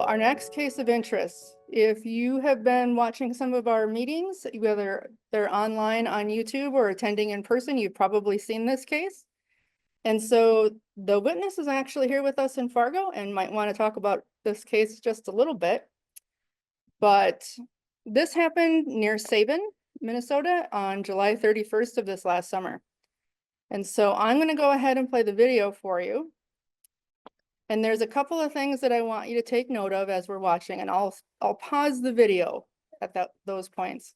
our next case of interest, if you have been watching some of our meetings, whether they're online on YouTube or attending in person, you've probably seen this case. And so the witness is actually here with us in Fargo and might want to talk about this case just a little bit. But this happened near Sabin, Minnesota on July 31st of this last summer. And so I'm going to go ahead and play the video for you. And there's a couple of things that I want you to take note of as we're watching, and I'll pause the video at those points.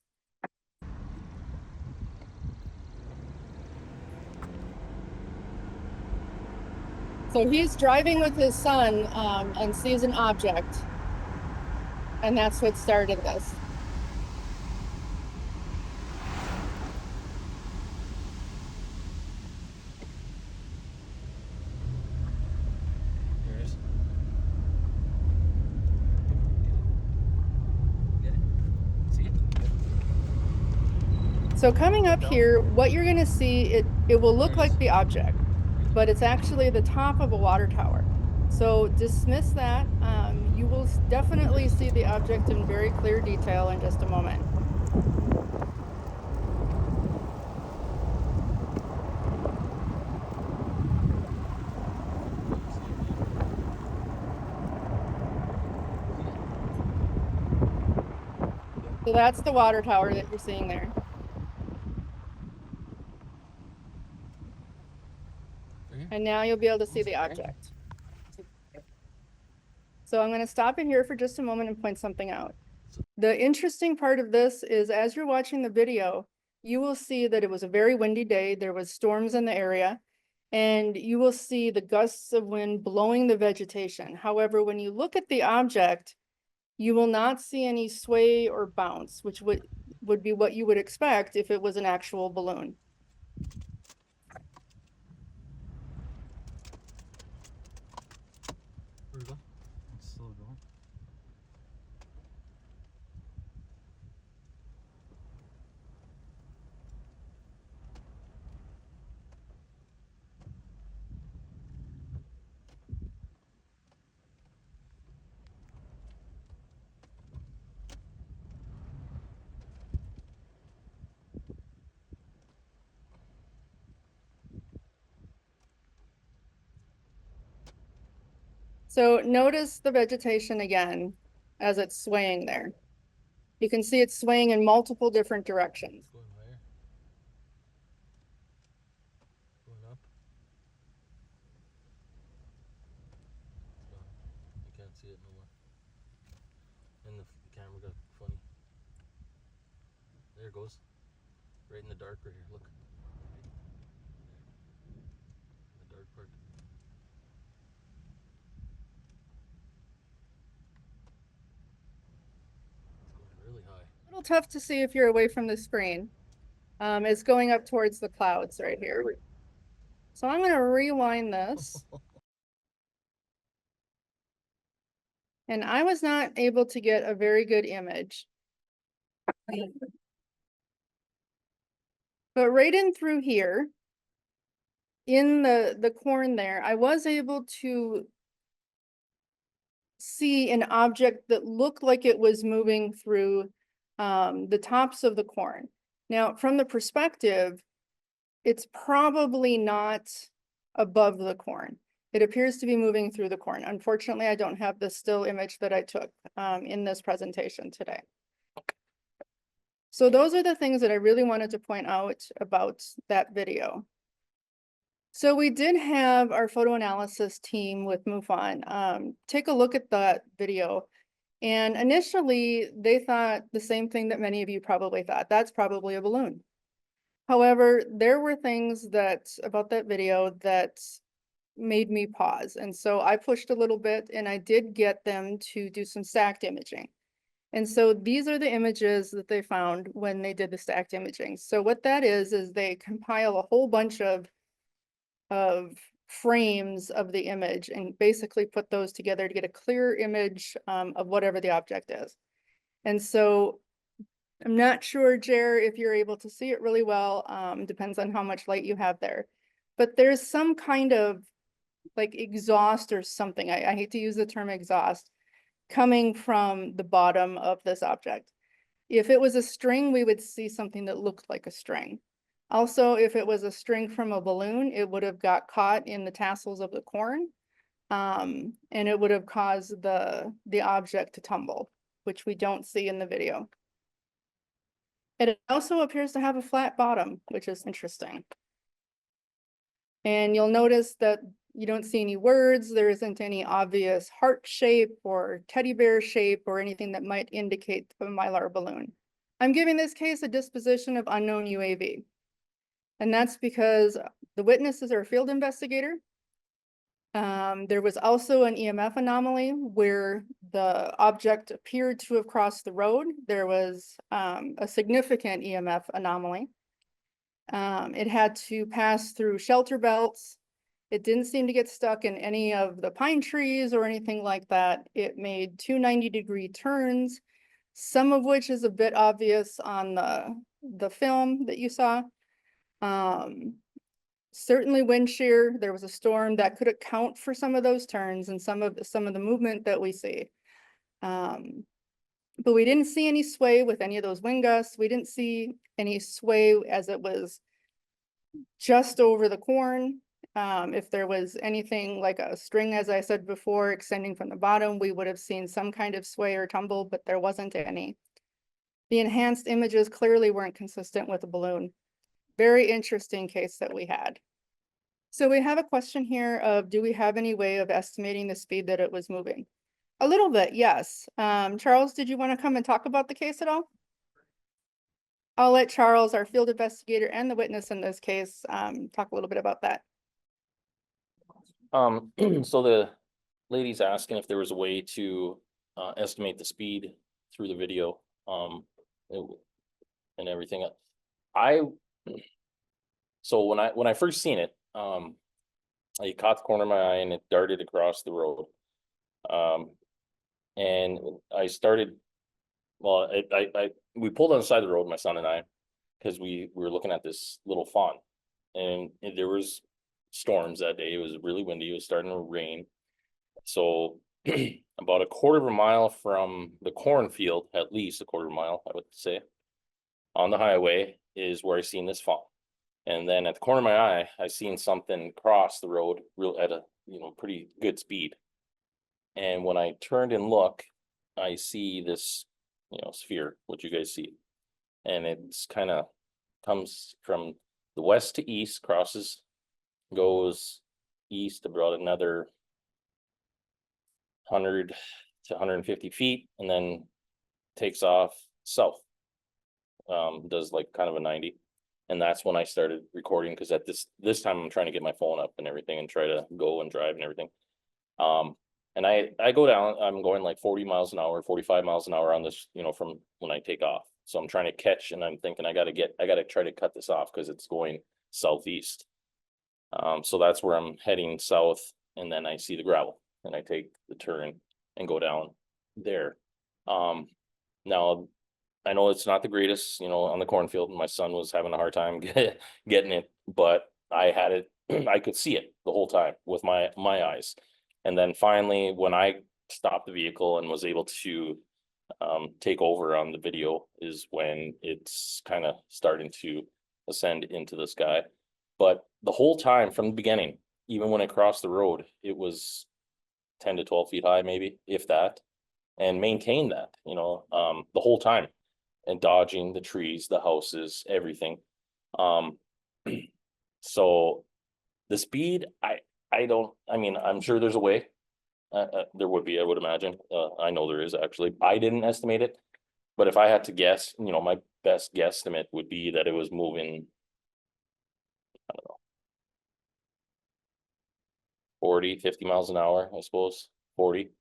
So he's driving with his son and sees an object, and that's what started this. There it is. Get it? See it? So coming up here, what you're going to see, it will look like the object, but it's actually the top of a water tower. So dismiss that. You will definitely see the object in very clear detail in just a moment. So that's the water tower that you're seeing there. And now you'll be able to see the object. So I'm going to stop it here for just a moment and point something out. The interesting part of this is as you're watching the video, you will see that it was a very windy day. There was storms in the area, and you will see the gusts of wind blowing the vegetation. However, when you look at the object, you will not see any sway or bounce, which would be what you would expect if it was an actual balloon. Where'd it go? It's still going. So notice the vegetation again as it's swaying there. You can see it's swaying in multiple different directions. It's going higher. Going up. It's gone. I can't see it no more. And the camera got funny. There it goes. Right in the dark right here. Look. The dark part. It's going really high. A little tough to see if you're away from the screen. It's going up towards the clouds right here. So I'm going to rewind this. And I was not able to get a very good image. But right in through here, in the corn there, I was able to see an object that looked like it was moving through the tops of the corn. Now, from the perspective, it's probably not above the corn. It appears to be moving through the corn. Unfortunately, I don't have the still image that I took in this presentation today. So those are the things that I really wanted to point out about that video. So we did have our photo analysis team with MUFON take a look at that video. And initially, they thought the same thing that many of you probably thought. That's probably a balloon. However, there were things about that video that made me pause. And so I pushed a little bit and I did get them to do some stacked imaging. And so these are the images that they found when they did the stacked imaging. So what that is they compile a whole bunch of frames of the image and basically put those together to get a clear image of whatever the object is. And so I'm not sure, Jer, if you're able to see it really well. Depends on how much light you have there. But there's some kind of like exhaust or something. I hate to use the term exhaust, coming from the bottom of this object. If it was a string, we would see something that looked like a string. Also, if it was a string from a balloon, it would have got caught in the tassels of the corn. And it would have caused the object to tumble, which we don't see in the video. It also appears to have a flat bottom, which is interesting. And you'll notice that you don't see any words. There isn't any obvious heart shape or teddy bear shape or anything that might indicate a Mylar balloon. I'm giving this case a disposition of unknown UAV. And that's because the witnesses are a field investigator. There was also an EMF anomaly where the object appeared to have crossed the road. There was a significant EMF anomaly. It had to pass through shelter belts. It didn't seem to get stuck in any of the pine trees or anything like that. It made 2 90-degree turns, some of which is a bit obvious on the film that you saw. Certainly wind shear. There was a storm that could account for some of those turns and some of the movement that we see. But we didn't see any sway with any of those wind gusts. We didn't see any sway as it was just over the corn. If there was anything like a string, as I said before, extending from the bottom, we would have seen some kind of sway or tumble, but there wasn't any. The enhanced images clearly weren't consistent with the balloon. Very interesting case that we had. So we have a question here of, do we have any way of estimating the speed that it was moving? A little bit, yes. Charles, did you want to come and talk about the case at all? I'll let Charles, our field investigator and the witness in this case, talk a little bit about that. So the lady's asking if there was a way to estimate the speed through the video and everything. So when I first seen it, I caught the corner of my eye and it darted across the road. And I started, well, we pulled on the side of the road, my son and I, because we were looking at this little fawn, and there was storms that day. It was really windy. It was starting to rain. So about a quarter of a mile from the cornfield, at least a quarter of a mile, I would say, on the highway is where I seen this fawn. And then at the corner of my eye, I seen something cross the road real at a pretty good speed. And when I turned and look, I see this sphere, what you guys see, and it's kind of comes from the west to east, crosses, goes east about another 100 to 150 feet, and then takes off south. Does like kind of a 90. And that's when I started recording, because at this time I'm trying to get my phone up and everything and try to go and drive and everything. And I go down, I'm going like 40 miles an hour, 45 miles an hour on this, from when I take off. So I'm trying to catch, and I'm thinking I got to try to cut this off because it's going southeast. So that's where I'm heading south, and then I see the gravel and I take the turn and go down there. Now I know it's not the greatest, on the cornfield. My son was having a hard time getting it, but I had it, I could see it the whole time with my eyes. And then finally, when I stopped the vehicle and was able to take over on the video, is when it's kind of starting to ascend into the sky. But the whole time from the beginning, even when it crossed the road, it was 10 to 12 feet high, maybe, if that, and maintained that, the whole time, and dodging the trees, the houses, everything. So the speed, I'm sure there's a way. There would be, I would imagine. I know there is actually. I didn't estimate it, but if I had to guess, my best guesstimate would be that it was moving, I don't know, 40, 50 miles an hour, I suppose, 40.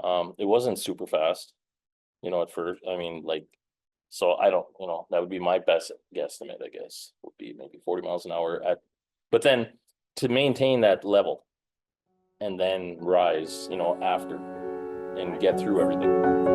It wasn't super fast, at first. So I don't, that would be my best guesstimate, I guess, would be maybe 40 miles an hour but then to maintain that level and then rise, after and get through everything.